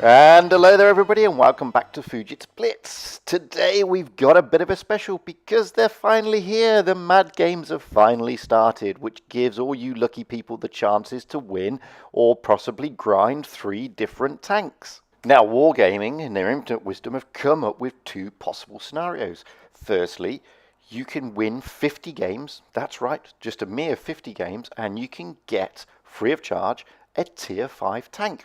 And hello there everybody and welcome back to Fujit's Blitz. Today we've got a bit of a special because they're finally here. The Mad Games have finally started, which gives all you lucky people the chances to win or possibly grind 3 different tanks. Now Wargaming in their infinite wisdom have come up with 2 possible scenarios. Firstly, you can win 50 games, that's right, just a mere 50 games, and you can get, free of charge, a tier 5 tank.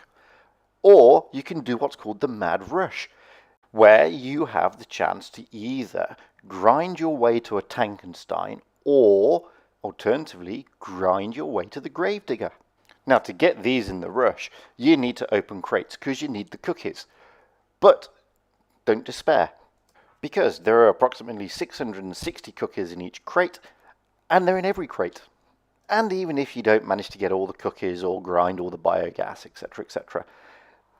Or you can do what's called the Mad Rush, where you have the chance to either grind your way to a Tankenstein or, alternatively, grind your way to the Gravedigger. Now, to get these in the rush, you need to open crates because you need the cookies. But don't despair, because there are approximately 660 cookies in each crate, and they're in every crate. And even if you don't manage to get all the cookies or grind all the biogas, etc., etc.,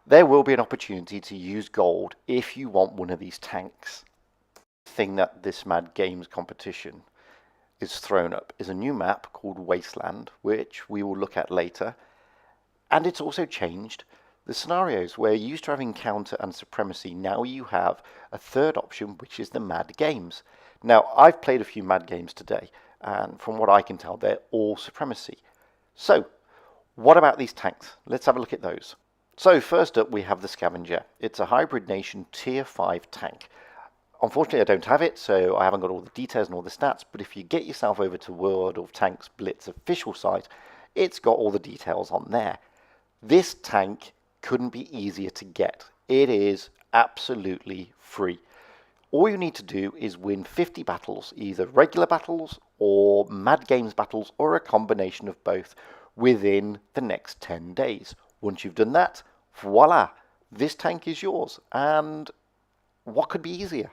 there will be an opportunity to use gold if you want one of these tanks. The thing that this Mad Games competition is thrown up is a new map called Wasteland, which we will look at later. And it's also changed the scenarios where you used to have encounter and supremacy. Now you have a third option, which is the Mad Games. Now, I've played a few Mad Games today, and from what I can tell, they're all supremacy. So, what about these tanks? Let's have a look at those. So first up we have the Scavenger. It's a Hybrid Nation Tier 5 tank. Unfortunately I don't have it, so I haven't got all the details and all the stats, but if you get yourself over to World of Tanks Blitz official site, it's got all the details on there. This tank couldn't be easier to get. It is absolutely free. All you need to do is win 50 battles, either regular battles or Mad Games battles or a combination of both within the next 10 days. Once you've done that, voila, this tank is yours. And what could be easier?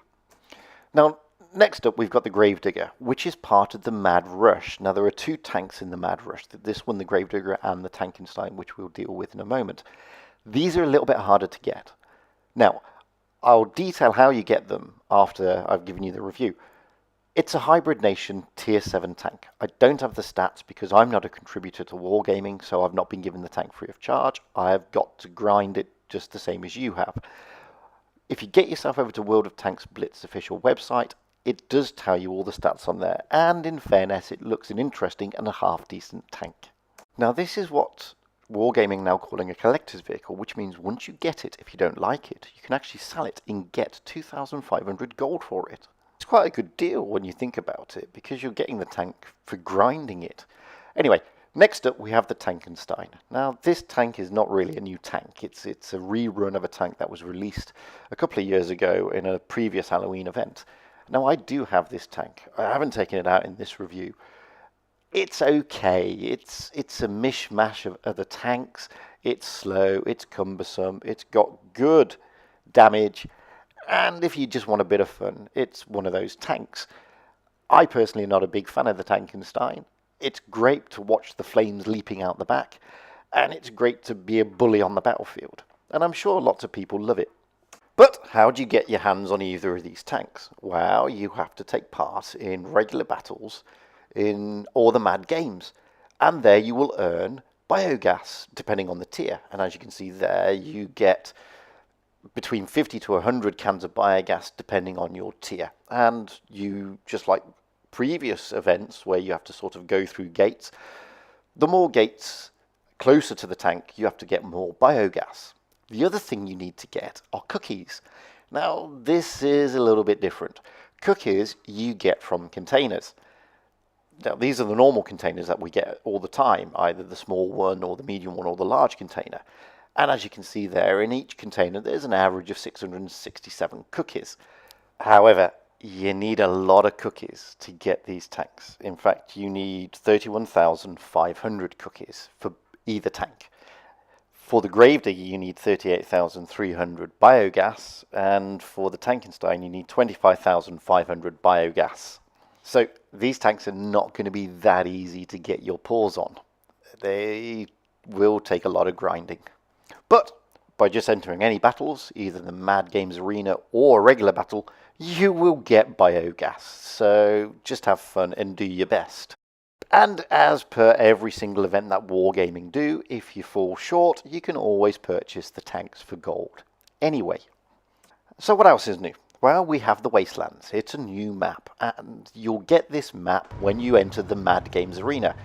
Now, next up, we've got the Gravedigger, which is part of the Mad Rush. Now, there are 2 tanks in the Mad Rush. This one, the Gravedigger, and the Tankenstein, which we'll deal with in a moment. These are a little bit harder to get. Now, I'll detail how you get them after I've given you the review. It's a Hybrid Nation Tier 7 tank. I don't have the stats because I'm not a contributor to Wargaming, so I've not been given the tank free of charge. I've got to grind it just the same as you have. If you get yourself over to World of Tanks Blitz official website, it does tell you all the stats on there, and in fairness, it looks an interesting and a half-decent tank. Now, this is what Wargaming now calling a collector's vehicle, which means once you get it, if you don't like it, you can actually sell it and get 2,500 gold for it. It's quite a good deal when you think about it, because you're getting the tank for grinding it. Anyway, next up we have the Tankenstein. Now, this tank is not really a new tank. It's a rerun of a tank that was released a couple of years ago in a previous Halloween event. Now, I do have this tank. I haven't taken it out in this review. It's okay. It's a mishmash of other tanks. It's slow, it's cumbersome, it's got good damage, and if you just want a bit of fun, it's one of those tanks. I personally am not a big fan of the Tankenstein. It's great to watch the flames leaping out the back, and it's great to be a bully on the battlefield. And I'm sure lots of people love it. But how do you get your hands on either of these tanks? Well, you have to take part in regular battles or the Mad Games. And there you will earn biogas, depending on the tier. And as you can see there, you get between 50 to 100 cans of biogas depending on your tier. And you, just like previous events where you have to sort of go through gates, the more gates closer to the tank, you have to get more biogas. The other thing you need to get are cookies. Now, this is a little bit different. Cookies you get from containers. Now, these are the normal containers that we get all the time, either the small one or the medium one or the large container. And as you can see there, in each container, there's an average of 667 cookies. However, you need a lot of cookies to get these tanks. In fact, you need 31,500 cookies for either tank. For the Gravedigger, you need 38,300 biogas, and for the Tankenstein, you need 25,500 biogas. So these tanks are not going to be that easy to get your paws on. They will take a lot of grinding. But by just entering any battles, either the Mad Games Arena or a regular battle, you will get biogas. So just have fun and do your best. And as per every single event that Wargaming do, if you fall short, you can always purchase the tanks for gold. Anyway, so what else is new? Well, we have the Wastelands. It's a new map, and you'll get this map when you enter the Mad Games Arena.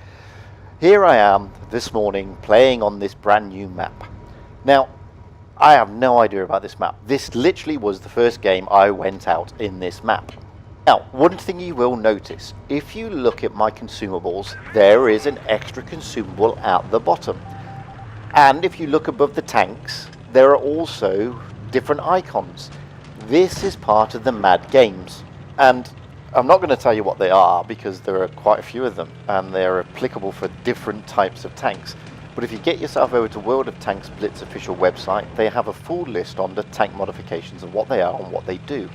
Here I am this morning playing on this brand new map. Now, I have no idea about this map. This literally was the first game I went out in this map. Now, one thing you will notice, if you look at my consumables, there is an extra consumable at the bottom. And if you look above the tanks, there are also different icons. This is part of the Mad Games. And I'm not going to tell you what they are because there are quite a few of them and they're applicable for different types of tanks. But if you get yourself over to World of Tanks Blitz official website, they have a full list on the tank modifications of what they are and what they do.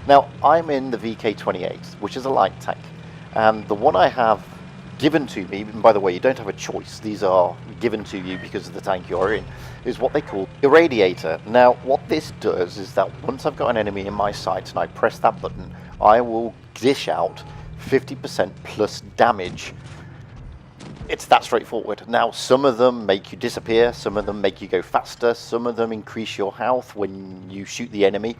Now, I'm in the VK28, which is a light tank, and the one I have given to me, and by the way, you don't have a choice, these are given to you because of the tank you're in, is what they call the Radiator. Now, what this does is that once I've got an enemy in my sights and I press that button, I will dish out 50% plus damage. It's that straightforward. Now, some of them make you disappear, some of them make you go faster, some of them increase your health when you shoot the enemy.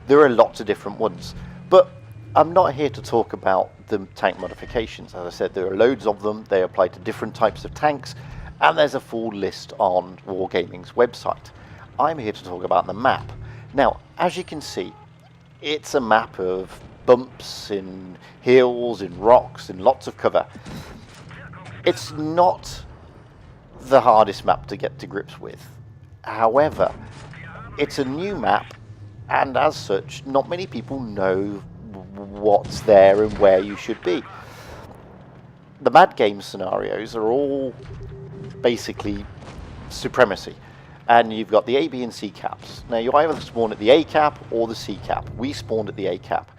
There are lots of different ones, but I'm not here to talk about the tank modifications. As I said, there are loads of them. They apply to different types of tanks, and there's a full list on Wargaming's website. I'm here to talk about the map. Now, as you can see, it's a map of bumps in hills, in rocks, in lots of cover. It's not the hardest map to get to grips with. However, it's a new map, and as such, not many people know what's there and where you should be. The Mad Games scenarios are all basically supremacy, and you've got the A, B, and C caps. Now, you either spawn at the A cap or the C cap. We spawned at the A cap,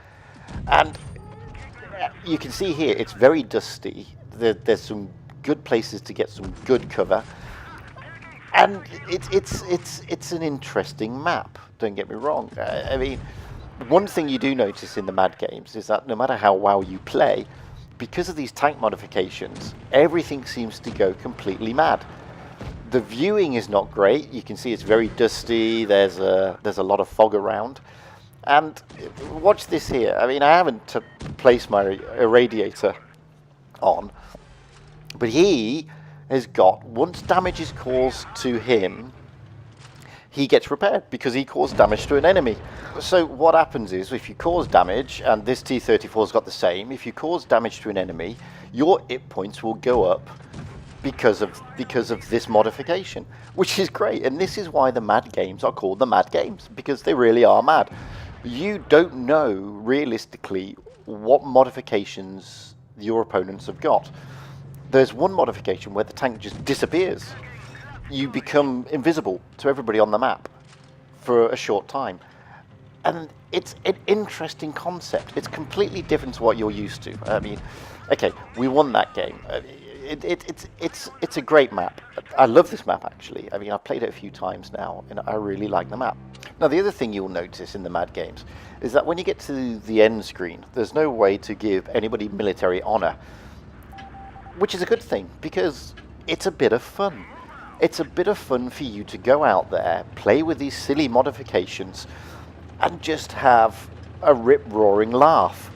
and you can see here it's very dusty. There's some good places to get some good cover, and it's an interesting map. Don't get me wrong. I mean, one thing you do notice in the Mad Games is that no matter how well you play, because of these tank modifications, everything seems to go completely mad. The viewing is not great. You can see it's very dusty. There's a lot of fog around. And watch this here. I mean, I haven't placed my irradiator on, but he has got, once damage is caused to him, he gets repaired because he caused damage to an enemy. So what happens is, if you cause damage, and this T-34's got the same, if you cause damage to an enemy, your hit points will go up because of this modification, which is great. And this is why the Mad Games are called the Mad Games, because they really are mad. You don't know realistically what modifications your opponents have got. There's one modification where the tank just disappears. You become invisible to everybody on the map for a short time. And it's an interesting concept. It's completely different to what you're used to. I mean, okay, we won that game. It's a great map. I love this map, actually. I mean, I've played it a few times now, and I really like the map. Now, the other thing you'll notice in the Mad Games is that when you get to the end screen, there's no way to give anybody military honor, which is a good thing, because it's a bit of fun. It's a bit of fun for you to go out there, play with these silly modifications, and just have a rip-roaring laugh.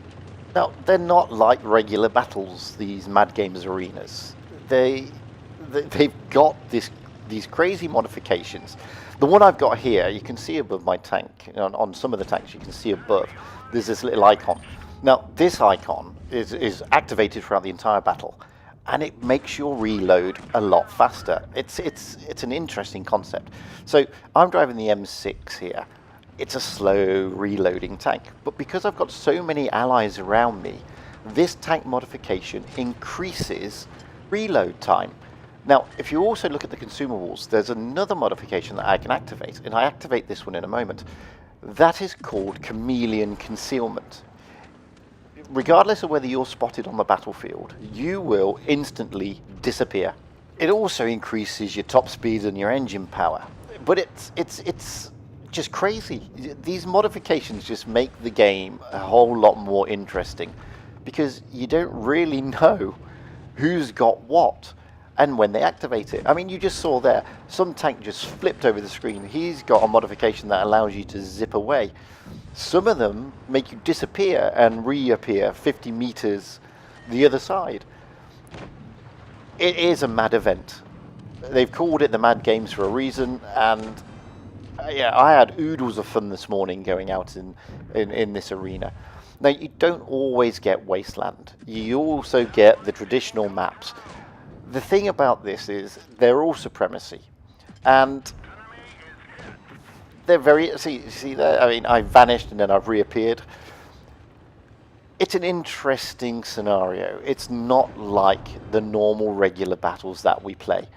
Now, they're not like regular battles, these Mad Games arenas. They've got these crazy modifications. The one I've got here, you can see above my tank. On some of the tanks, you can see above, there's this little icon. Now, this icon is activated throughout the entire battle, and it makes your reload a lot faster. It's an interesting concept. So I'm driving the M6 here. It's a slow reloading tank, but because I've got so many allies around me, this tank modification increases reload time. Now, if you also look at the consumables, there's another modification that I can activate, and I activate this one in a moment. That is called Chameleon Concealment. Regardless of whether you're spotted on the battlefield, you will instantly disappear. It also increases your top speed and your engine power, but it's just crazy. These modifications just make the game a whole lot more interesting, because you don't really know who's got what, and when they activate it. I mean, you just saw there, some tank just flipped over the screen. He's got a modification that allows you to zip away. Some of them make you disappear and reappear 50 meters the other side. It is a mad event. They've called it the Mad Games for a reason, and yeah, I had oodles of fun this morning going out in this arena. Now, you don't always get Wasteland. You also get the traditional maps. The thing about this is they're all supremacy, and they're very, see there, I mean, I vanished and then I've reappeared. It's an interesting scenario. It's not like the normal regular battles that we play.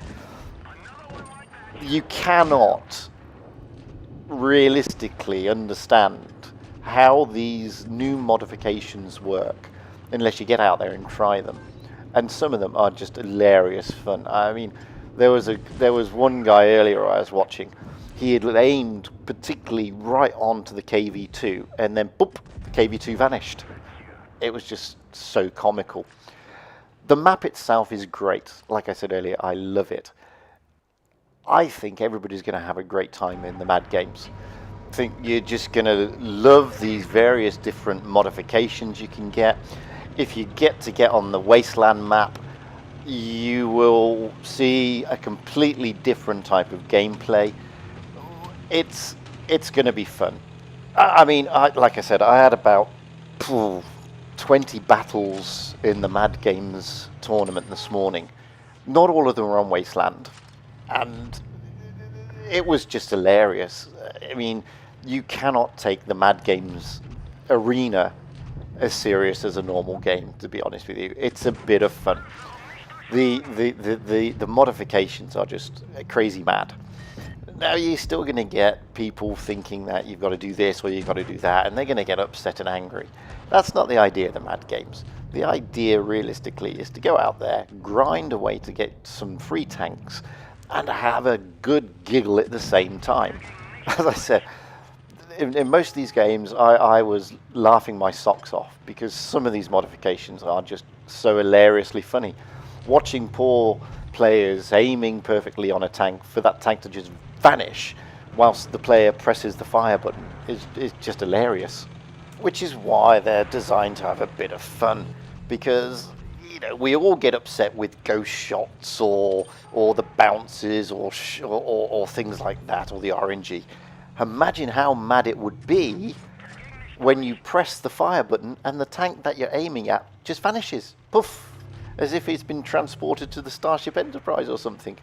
You cannot realistically understand how these new modifications work unless you get out there and try them. And some of them are just hilarious fun. I mean, there was one guy earlier I was watching. He had aimed particularly right onto the KV2, and then boop, the KV2 vanished. It was just so comical. The map itself is great. Like I said earlier, I love it. I think everybody's going to have a great time in the Mad Games. I think you're just going to love these various different modifications you can get. If you get on the Wasteland map, you will see a completely different type of gameplay. It's going to be fun. I mean, like I said, I had about 20 battles in the Mad Games tournament this morning. Not all of them were on Wasteland, and it was just hilarious. I mean, you cannot take the Mad Games arena as serious as a normal game, to be honest with you. It's a bit of fun. The modifications are just crazy mad. Now, you're still going to get people thinking that you've got to do this or you've got to do that, and they're going to get upset and angry. That's not the idea of the Mad Games. The idea, realistically, is to go out there, grind away to get some free tanks, and have a good giggle at the same time. As I said, in most of these games, I was laughing my socks off because some of these modifications are just so hilariously funny. Watching poor players aiming perfectly on a tank for that tank to just vanish whilst the player presses the fire button is just hilarious. Which is why they're designed to have a bit of fun, because you know, we all get upset with ghost shots or the bounces or things like that, or the RNG. Imagine how mad it would be when you press the fire button and the tank that you're aiming at just vanishes. Poof! As if it's been transported to the Starship Enterprise or something.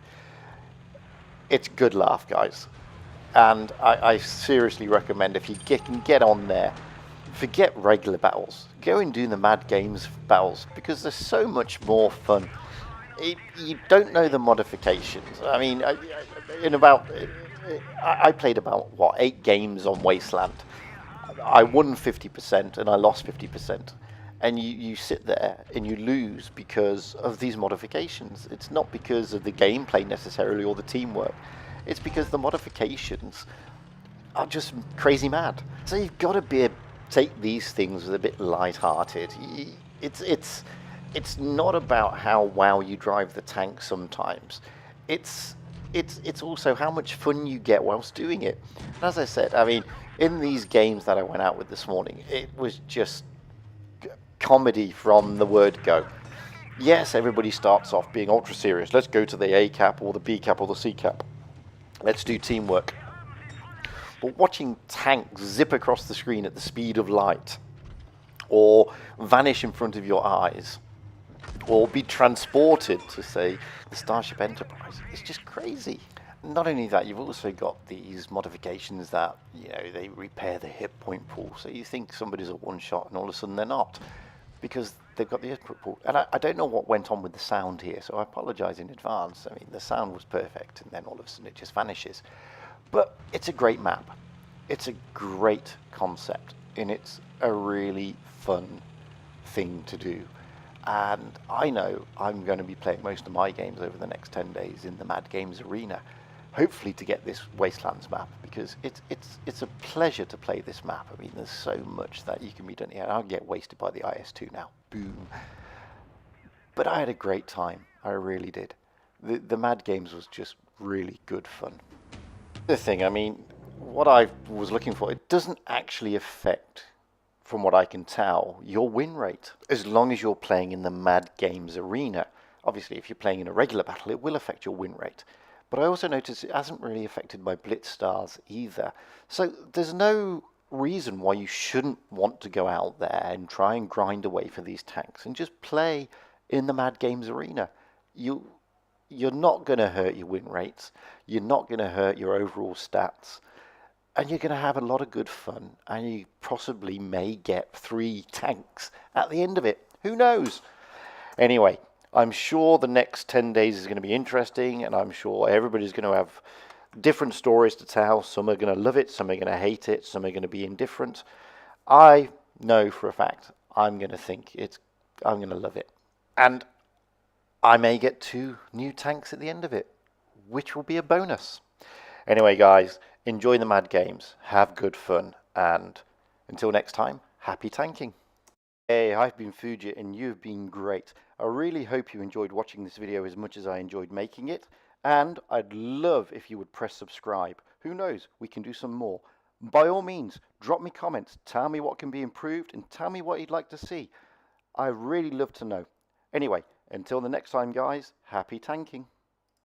It's a good laugh, guys. And I seriously recommend, if you can get on there, forget regular battles. Go and do the Mad Games battles, because they're so much more fun. You don't know the modifications. I mean, I played about, 8 games on Wasteland. I won 50% and I lost 50%. And you sit there and you lose because of these modifications. It's not because of the gameplay necessarily or the teamwork. It's because the modifications are just crazy mad. So you've got to take these things with a bit light-hearted. It's not about how well you drive the tank sometimes. It's also how much fun you get whilst doing it. And as I said, I mean, in these games that I went out with this morning, it was just comedy from the word go. Yes, everybody starts off being ultra serious. Let's go to the A cap or the B cap or the C cap. Let's do teamwork. But watching tanks zip across the screen at the speed of light, or vanish in front of your eyes, or be transported to, say, the Starship Enterprise, it's just crazy. Not only that, you've also got these modifications that, you know, they repair the hit point pool. So you think somebody's a one-shot and all of a sudden they're not, because they've got the hit point pool. And I don't know what went on with the sound here, so I apologize in advance. I mean, the sound was perfect, and then all of a sudden it just vanishes. But it's a great map. It's a great concept, and it's a really fun thing to do. And I know I'm going to be playing most of my games over the next 10 days in the Mad Games arena, hopefully to get this Wastelands map, because it's a pleasure to play this map. I mean, there's so much that you can be done here. I'll get wasted by the IS-2 now. Boom. But I had a great time. I really did. The Mad Games was just really good fun. The thing, I mean, what I was looking for, it doesn't actually affect, from what I can tell, your win rate, as long as you're playing in the Mad Games arena. Obviously, if you're playing in a regular battle, it will affect your win rate. But I also noticed it hasn't really affected my Blitz stars either. So there's no reason why you shouldn't want to go out there and try and grind away for these tanks and just play in the Mad Games arena. You're not going to hurt your win rates. You're not going to hurt your overall stats. And you're going to have a lot of good fun. And you possibly may get 3 tanks at the end of it. Who knows? Anyway, I'm sure the next 10 days is going to be interesting. And I'm sure everybody's going to have different stories to tell. Some are going to love it. Some are going to hate it. Some are going to be indifferent. I know for a fact I'm going to I'm going to love it. And I may get 2 new tanks at the end of it, which will be a bonus. Anyway, guys, enjoy the Mad Games, have good fun, and until next time, happy tanking. Hey, I've been Fujit, and you've been great. I really hope you enjoyed watching this video as much as I enjoyed making it, and I'd love if you would press subscribe. Who knows, we can do some more. By all means, drop me comments, tell me what can be improved, and tell me what you'd like to see. I really love to know. Anyway, until the next time, guys, happy tanking.